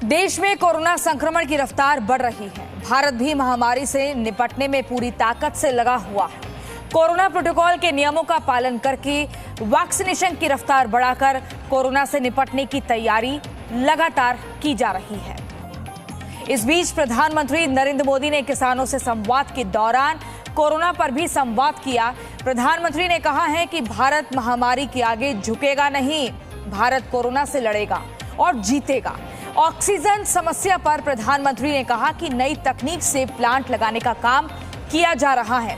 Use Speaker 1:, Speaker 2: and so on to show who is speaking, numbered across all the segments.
Speaker 1: देश में कोरोना संक्रमण की रफ्तार बढ़ रही है। भारत भी महामारी से निपटने में पूरी ताकत से लगा हुआ है। कोरोना प्रोटोकॉल के नियमों का पालन करके वैक्सीनेशन की रफ्तार बढ़ाकर कोरोना से निपटने की तैयारी लगातार की जा रही है। इस बीच प्रधानमंत्री नरेंद्र मोदी ने किसानों से संवाद के दौरान कोरोना पर भी संवाद किया। प्रधानमंत्री ने कहा है कि भारत महामारी के आगे झुकेगा नहीं, भारत कोरोना से लड़ेगा और जीतेगा। ऑक्सीजन समस्या पर प्रधानमंत्री ने कहा कि नई तकनीक से प्लांट लगाने का काम किया जा रहा है।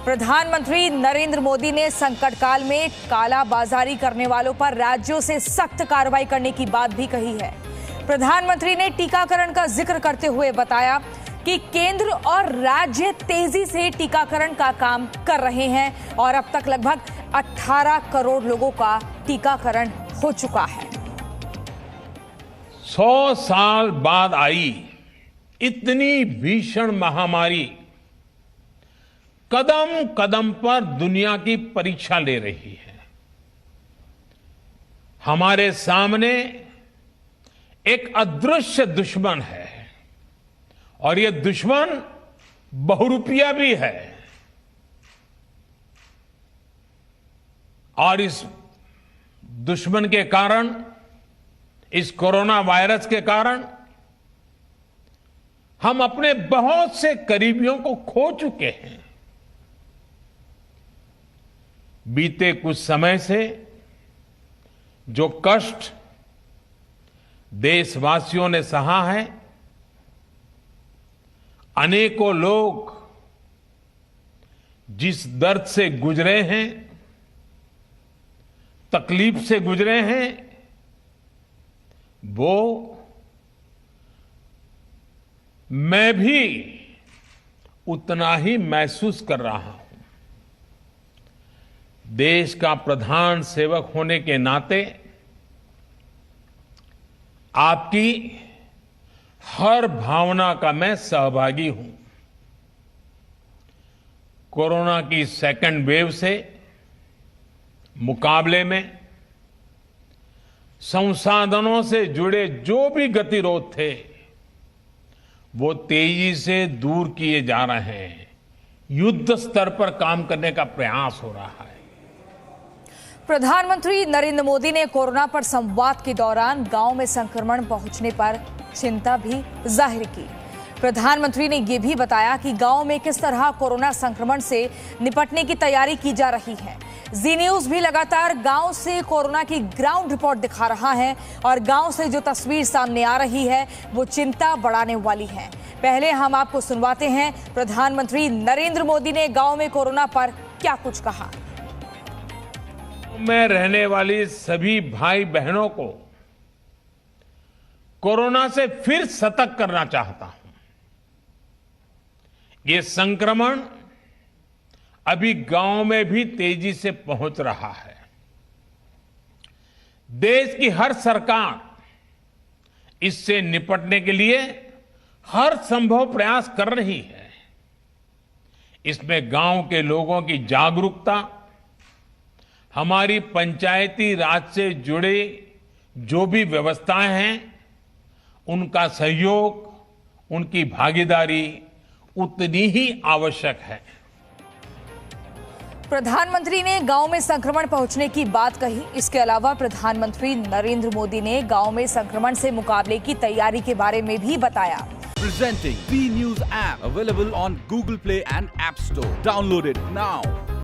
Speaker 1: प्रधानमंत्री नरेंद्र मोदी ने संकट काल में कालाबाजारी करने वालों पर राज्यों से सख्त कार्रवाई करने की बात भी कही है। प्रधानमंत्री ने टीकाकरण का जिक्र करते हुए बताया कि केंद्र और राज्य तेजी से टीकाकरण का काम कर रहे हैं और अब तक लगभग 18 करोड़ लोगों का टीकाकरण हो चुका है।
Speaker 2: 100 साल बाद आई इतनी भीषण महामारी कदम कदम पर दुनिया की परीक्षा ले रही है। हमारे सामने एक अदृश्य दुश्मन है और ये दुश्मन बहुरूपिया भी है। और इस दुश्मन के कारण, इस कोरोना वायरस के कारण हम अपने बहुत से करीबियों को खो चुके हैं। बीते कुछ समय से जो कष्ट देशवासियों ने सहा है, अनेकों लोग जिस दर्द से गुजरे हैं, तकलीफ से गुजरे हैं, वो मैं भी उतना ही महसूस कर रहा हूं। देश का प्रधान सेवक होने के नाते आपकी हर भावना का मैं सहभागी हूं। कोरोना की सेकंड वेव से मुकाबले में संसाधनों से जुड़े जो भी गतिरोध थे, वो तेजी से दूर किए जा रहे हैं। युद्ध स्तर पर काम करने का प्रयास हो रहा है।
Speaker 1: प्रधानमंत्री नरेंद्र मोदी ने कोरोना पर संवाद के दौरान गांव में संक्रमण पहुंचने पर चिंता भी जाहिर की। प्रधानमंत्री ने यह भी बताया कि गांव में किस तरह कोरोना संक्रमण से निपटने की तैयारी की जा रही है। जी न्यूज भी लगातार गांव से कोरोना की ग्राउंड रिपोर्ट दिखा रहा है और गांव से जो तस्वीर सामने आ रही है वो चिंता बढ़ाने वाली है। पहले हम आपको सुनवाते हैं प्रधानमंत्री नरेंद्र मोदी ने गांव में कोरोना पर क्या कुछ कहा।
Speaker 2: में रहने वाली सभी भाई बहनों को कोरोना से फिर सतर्क करना चाहता हूं। ये संक्रमण अभी गांव में भी तेजी से पहुंच रहा है। देश की हर सरकार इससे निपटने के लिए हर संभव प्रयास कर रही है। इसमें गांव के लोगों की जागरूकता, हमारी पंचायती राज से जुड़े जो भी व्यवस्थाएं हैं, उनका सहयोग, उनकी भागीदारी उतनी ही आवश्यक है।
Speaker 1: प्रधानमंत्री ने गांव में संक्रमण पहुंचने की बात कही। इसके अलावा प्रधानमंत्री नरेंद्र मोदी ने गांव में संक्रमण से मुकाबले की तैयारी के बारे में भी बताया।
Speaker 3: Presenting B News app available on Google Play and App Store. Download it now.